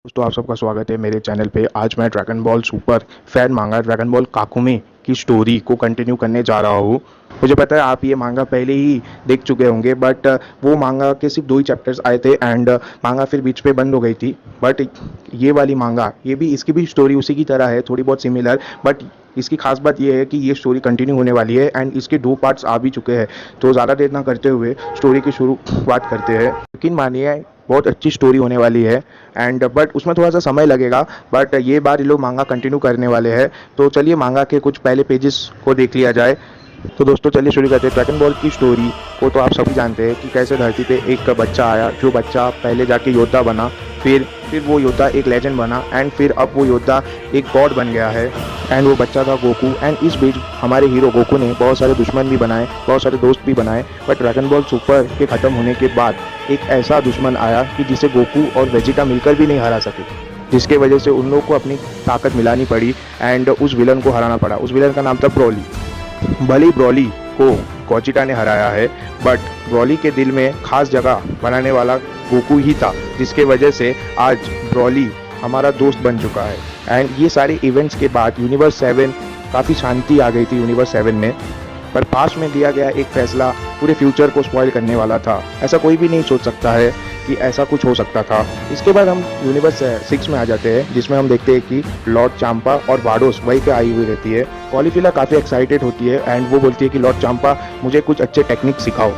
दोस्तों आप सबका स्वागत है मेरे चैनल पे। आज मैं ड्रैगन बॉल सुपर फैन मांगा ड्रैगन बॉल काकुमे की स्टोरी को कंटिन्यू करने जा रहा हूँ। मुझे पता है आप ये मांगा पहले ही देख चुके होंगे, बट वो मांगा के सिर्फ 2 ही चैप्टर्स आए थे एंड मांगा फिर बीच पे बंद हो गई थी। बट ये वाली मांगा ये भी इसकी भी स्टोरी उसी की तरह है, थोड़ी बहुत सिमिलर, बट इसकी खास बात यह है कि ये स्टोरी कंटिन्यू होने वाली है एंड इसके 2 पार्ट्स आ भी चुके हैं। तो ज़्यादा देर ना करते हुए स्टोरी की शुरुआत करते हैं। यकीन मानिए बहुत अच्छी स्टोरी होने वाली है एंड बट उसमें थोड़ा सा समय लगेगा, बट ये बार ये लोग मांगा कंटिन्यू करने वाले हैं। तो चलिए मांगा के कुछ पहले पेजेस को देख लिया जाए। तो दोस्तों चलिए शुरू करते हैं। ड्रैगन बॉल की स्टोरी को तो आप सभी जानते हैं कि कैसे धरती पे एक बच्चा आया, जो बच्चा पहले जाके योद्धा बना, फिर वो योद्धा एक लेजेंड बना एंड फिर अब वो योद्धा एक गॉड बन गया है एंड वो बच्चा था गोकू। एंड इस बीच हमारे हीरो गोकू ने बहुत सारे दुश्मन भी बनाए, बहुत सारे दोस्त भी बनाए, बट ड्रैगन बॉल सुपर के ख़त्म होने के बाद एक ऐसा दुश्मन आया कि जिसे गोकू और वेजिटा मिलकर भी नहीं हरा सके, जिसके वजह से उन लोगों को अपनी ताकत मिलानी पड़ी एंड उस विलन को हराना पड़ा। उस विलन का नाम था ब्रोली। भले ही ब्रोली को गोजिटा ने हराया है, बट ब्रोली के दिल में खास जगह बनाने वाला गोकू ही था, जिसके वजह से आज ब्रोली हमारा दोस्त बन चुका है। एंड ये सारे इवेंट्स के बाद यूनिवर्स 7 काफ़ी शांति आ गई थी यूनिवर्स 7 में, पर पास्ट में दिया गया एक फैसला पूरे फ्यूचर को स्पॉइल करने वाला था। ऐसा कोई भी नहीं सोच सकता है कि ऐसा कुछ हो सकता था। इसके बाद हम यूनिवर्स 6 में आ जाते हैं, जिसमें हम देखते हैं कि लॉर्ड चांपा और वाडोस वहीं पे आई हुई रहती है। कॉलीफिला काफ़ी एक्साइटेड होती है एंड वो बोलती है कि लॉर्ड चांपा मुझे कुछ अच्छे टेक्निक सिखाओ।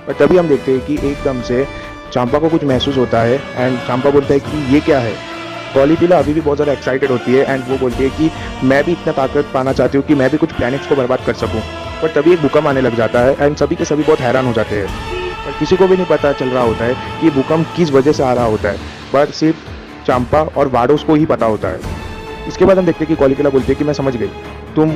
पर तभी हम देखते हैं कि एकदम से चांपा को कुछ महसूस होता है एंड चांपा बोलता है कि ये क्या है। कॉलीफिला अभी भी बहुत ज़्यादा एक्साइटेड होती है एंड वो बोलती है कि मैं भी इतना ताकत पाना चाहती हूँ कि मैं भी कुछ प्लैनेट्स को बर्बाद कर सकूँ। पर तभी एक भूकंप आने लग जाता है एंड सभी के सभी बहुत हैरान हो जाते हैं, पर किसी को भी नहीं पता चल रहा होता है कि भूकंप किस वजह से आ रहा होता है, बट सिर्फ चांपा और वाडोस को ही पता होता है। इसके बाद हम देखते हैं कि कॉलीफिला बोलती है कि मैं समझ गई, तुम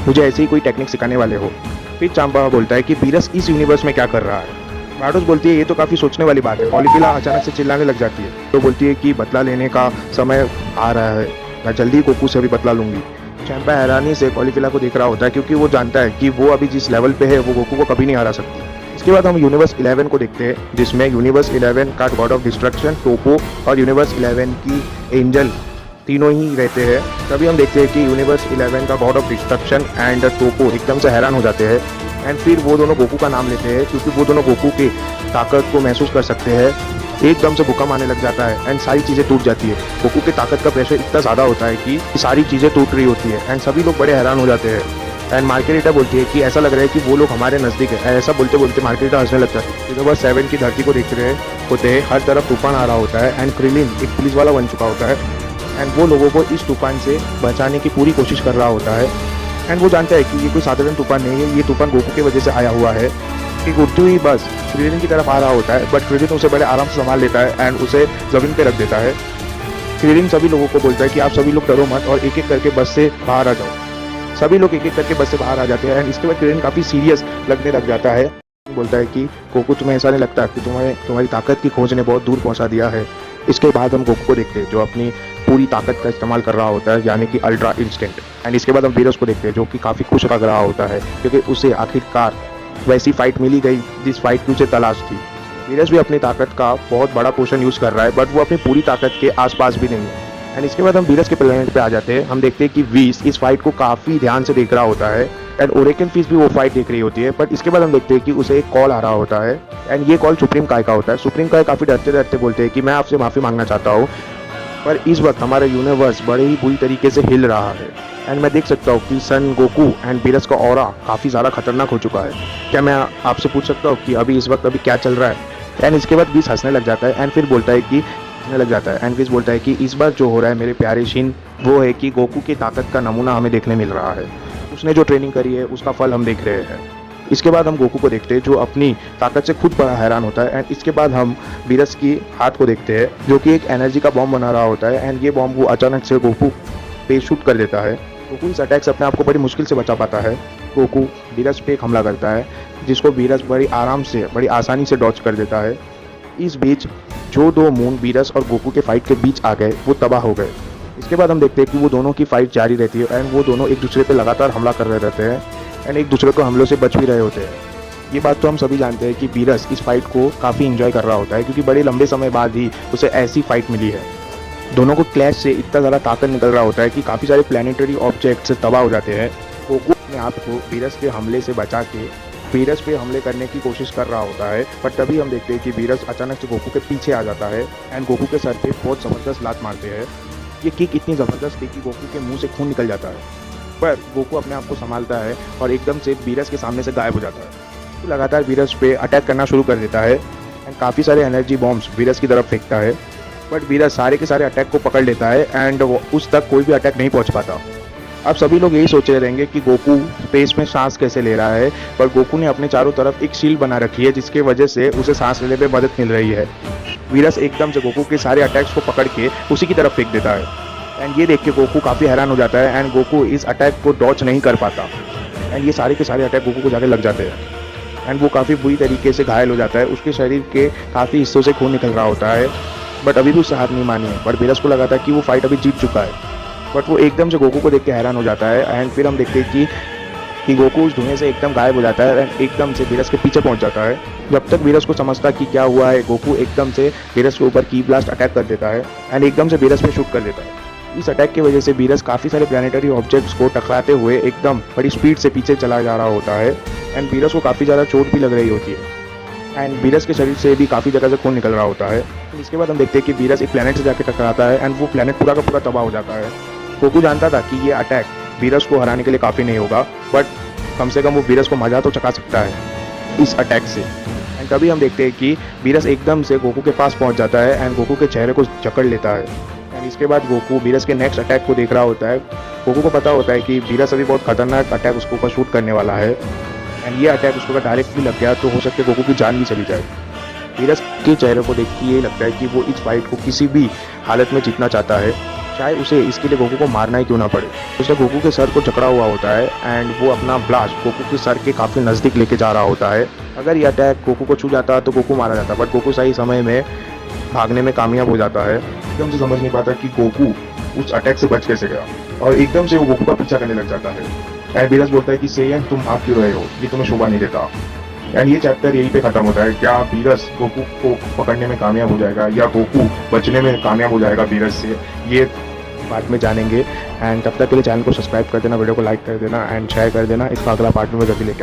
मुझे ऐसे ही कोई टेक्निक सिखाने वाले हो। फिर चांपा बोलता है कि वीरस इस यूनिवर्स में क्या कर रहा है। वाडोस बोलती है ये तो काफ़ी सोचने वाली बात है। कॉलीफिला अचानक से चिल्लाने लग जाती है, तो बोलती है कि बदला लेने का समय आ रहा है, मैं जल्दी गोकू से भी बदला लूंगी। चैंपा हैरानी से कॉलीफिला को देख रहा होता है, क्योंकि वो जानता है कि वो अभी जिस लेवल पे है वो गोकू को कभी नहीं हरा सकती। इसके बाद हम यूनिवर्स 11 को देखते हैं, जिसमें यूनिवर्स 11 का गॉड ऑफ डिस्ट्रक्शन टोपो और यूनिवर्स 11 की एंजल तीनों ही रहते हैं। तभी हम देखते हैं कि यूनिवर्स 11 का गॉड ऑफ डिस्ट्रक्शन एंड टोपो एकदम से हैरान हो जाते हैं एंड फिर वो दोनों गोकू का नाम लेते हैं, क्योंकि वो दोनों गोकू की ताकत को महसूस कर सकते हैं। एकदम से भूकंप आने लग जाता है एंड सारी चीज़ें टूट जाती है। गोकू की ताकत का प्रेशर इतना ज़्यादा होता है कि सारी चीज़ें टूट रही होती है एंड सभी लोग बड़े हैरान हो जाते हैं। एंड मार्केरिटा बोलती है कि ऐसा लग रहा है कि वो लोग हमारे नज़दीक है। ऐसा बोलते बोलते मार्केरिटा हंसने लगता है। यूनिवर्स 7 की धरती को देख रहे होते हैं, हर तरफ तूफान आ रहा होता है एंड क्रिलिन एक पुलिस वाला बन चुका होता है एंड वो लोगों को इस तूफान से बचाने की पूरी कोशिश कर रहा होता है। एंड वो जानता है कि ये कोई साधारण तूफान नहीं है, ये तूफान गोकू की वजह से आया हुआ है। कि उड़ती हुई बस क्रिलिन की तरफ आ रहा होता है, बट क्रिलिन उसे बड़े आराम से संभाल लेता है एंड उसे ज़मीन पे रख देता है। क्रिलिन सभी लोगों को बोलता है कि आप सभी लोग डरो मत और एक एक करके बस से बाहर आ जाओ। सभी लोग एक एक करके बस से बाहर आ जाते हैं एंड इसके बाद क्रिलिन काफ़ी सीरियस लगने लग जाता है। बोलता है कि गोकू तुम्हें ऐसा नहीं लगता कि तुम्हारी ताकत की खोज ने बहुत दूर पहुंचा दिया है। इसके बाद हम गोकू को देखते हैं, जो अपनी पूरी ताकत का इस्तेमाल कर रहा होता है, यानी कि अल्ट्रा इंस्टेंट। एंड इसके बाद हम वीरस को देखते हैं, जो कि काफ़ी खुश लग रहा होता है, क्योंकि उसे आखिरकार वैसी फाइट मिली गई जिस फाइट की उसे तलाश थी। वीरस भी अपनी ताकत का बहुत बड़ा पोर्शन यूज़ कर रहा है, बट वो अपनी पूरी ताकत के आसपास भी नहीं है। एंड इसके बाद हम वीरस के प्लेनेट पे आ जाते हैं। हम देखते हैं कि वीस इस फाइट को काफ़ी ध्यान से देख रहा होता है एंड ओरेकन फिश भी वो फाइट देख रही होती है। बट इसके बाद हम देखते हैं कि उसे एक कॉल आ रहा होता है एंड ये कॉल सुप्रीम काय का होता है। सुप्रीम काय काफ़ी डरते डरते बोलते हैं कि मैं आपसे माफ़ी मांगना चाहता हूँ, पर इस वक्त हमारा यूनिवर्स बड़े ही बुरी तरीके से हिल रहा है एंड मैं देख सकता हूँ कि सन गोकू एंड वीरस का ऑरा काफ़ी ज़्यादा खतरनाक हो चुका है। क्या मैं आपसे पूछ सकता हूँ कि अभी इस वक्त क्या चल रहा है? एंड इसके बाद बीस हंसने लग जाता है एंड फिर बोलता है कि हंसने लग जाता है एंड फिर बोलता है कि इस बार जो हो रहा है मेरे प्यारे शिन, वो है कि गोकू की ताकत का नमूना हमें देखने मिल रहा है। उसने जो ट्रेनिंग करी है उसका फल हम देख रहे हैं। इसके बाद हम गोकू को देखते हैं, जो अपनी ताकत से खुद बड़ा हैरान होता है एंड इसके बाद हम वीरस की हाथ को देखते हैं, जो कि एक एनर्जी का बॉम्ब बना रहा होता है एंड ये बॉम्ब वो अचानक से गोकू पे शूट कर देता है। गोकू इस अटैक से अपने आप को बड़ी मुश्किल से बचा पाता है। गोकू वीरस पे एक हमला करता है, जिसको वीरस बड़ी आराम से बड़ी आसानी से डॉच कर देता है। इस बीच जो 2 मून वीरस और गोकू के फाइट के बीच आ गए वो तबाह हो गए। इसके बाद हम देखते हैं कि वो दोनों की फाइट जारी रहती है एंड वो दोनों एक दूसरे पे लगातार हमला कर रहे रहते हैं एंड एक दूसरे को हमलों से बच भी रहे होते हैं। ये बात तो हम सभी जानते हैं कि वीरस इस फाइट को काफ़ी इंजॉय कर रहा होता है, क्योंकि बड़े लंबे समय बाद ही उसे ऐसी फाइट मिली है। दोनों को क्लैश से इतना ज़्यादा ताकत निकल रहा होता है कि काफ़ी सारे प्लानिटरी ऑब्जेक्ट्स तबाह हो जाते हैं। गोकू अपने आप को वीरस के हमले से बचा के वीरस पे हमले करने की कोशिश कर रहा होता है, पर तभी हम देखते हैं कि वीरस अचानक से गोकू के पीछे आ जाता है एंड गोकू के सर पे बहुत ज़बरदस्त लात मारते हैं। ये किक इतनी ज़बरदस्त थी कि गोकू के मुंह से खून निकल जाता है, पर गोकू अपने आप को संभालता है और एकदम से वीरस के सामने से गायब हो जाता है। तो लगातार वीरस पे अटैक करना शुरू कर देता है एंड काफ़ी सारे एनर्जी बॉम्ब्स वीरस की तरफ फेंकता है, बट वीरस सारे के सारे अटैक को पकड़ लेता है एंड उस तक कोई भी अटैक नहीं पहुंच पाता। अब सभी लोग यही सोच रहे रहेंगे कि गोकू स्पेस में सांस कैसे ले रहा है, पर गोकू ने अपने चारों तरफ एक शील्ड बना रखी है जिसकी वजह से उसे सांस लेने में मदद मिल रही है। वीरस एकदम से गोकू के सारे अटैक्स को पकड़ के उसी की तरफ फेंक देता है एंड ये देख के गोकू काफ़ी हैरान हो जाता है एंड गोकू इस अटैक को डॉच नहीं कर पाता एंड ये सारे के सारे अटैक गोकू को जाके लग जाते हैं एंड वो काफ़ी बुरी तरीके से घायल हो जाता है। उसके शरीर के काफ़ी हिस्सों से खून निकल रहा होता है, बट अभी भी उससे हार नहीं मानी है। बट वीरस को लगा था कि वो फाइट अभी जीत चुका है, बट वो एकदम से गोकू को देख के हैरान हो जाता है एंड फिर हम देखते हैं कि गोकू उस धुएं से एकदम गायब हो जाता है एंड एकदम से वीरस के पीछे पहुंच जाता है। जब तक वीरस को समझता कि क्या हुआ है, गोकू एकदम से वीरस के ऊपर की ब्लास्ट अटैक कर देता है एंड एकदम से वीरस पे शूट कर देता है। इस अटैक की वजह से वीरस काफ़ी सारे प्लानिटरी ऑब्जेक्ट्स को टकराते हुए एकदम बड़ी स्पीड से पीछे चला जा रहा होता है एंड वीरस को काफ़ी ज़्यादा चोट भी लग रही होती है एंड वीरस के शरीर से भी काफ़ी जगह से खून निकल रहा होता है। इसके बाद हम देखते हैं कि वीरस एक प्लेनेट से जाकर टकराता है एंड वो प्लेनेट पूरा का पूरा तबाह हो जाता है। गोकू जानता था कि ये अटैक वीरस को हराने के लिए काफ़ी नहीं होगा, बट कम से कम वो वीरस को मजा तो चखा सकता है इस अटैक से। एंड तभी हम देखते हैं कि वीरस एकदम से गोकू के पास पहुंच जाता है एंड गोकू के चेहरे को जकड़ लेता है एंड इसके बाद गोकू वीरस के नेक्स्ट अटैक को देख रहा होता है। गोकू को पता होता है कि वीरस अभी बहुत खतरनाक अटैक उसके ऊपर शूट करने वाला है एंड ये अटैक उसको अगर डायरेक्ट भी लग गया तो हो सकता है गोकू की जान भी चली जाए। वीरस के चेहरे को देख के ये लगता है कि वो इस फाइट को किसी भी हालत में जीतना चाहता है, चाहे उसे इसके लिए गोकू को मारना ही क्यों ना पड़े। उसे गोकू के सर को जकड़ा हुआ होता है एंड वो अपना ब्लास्ट गोकू के सर के काफ़ी नज़दीक लेके जा रहा होता है। अगर ये अटैक गोकू को छू जाता तो गोकू मारा जाता, बट गोकू सही समय में भागने में कामयाब हो जाता है। एकदम से समझ नहीं पाता कि गोकू उस अटैक से बच कैसे गया और एकदम से वो गोकू का पीछा करने लग जाता है एंड वीरस बोलता है कि सेयन तुम भाग क्यों रहे हो, ये तुम्हें शोभा नहीं देता। एंड ये चैप्टर यहीं पे खत्म होता है। क्या वीरस गोकू को पकड़ने में कामयाब हो जाएगा या गोकू बचने में कामयाब हो जाएगा वीरस से, ये बाद में जानेंगे। एंड तब तक के लिए चैनल को सब्सक्राइब कर देना, वीडियो को लाइक कर देना एंड शेयर कर देना। इसका अगला पार्ट में जल्दी लेके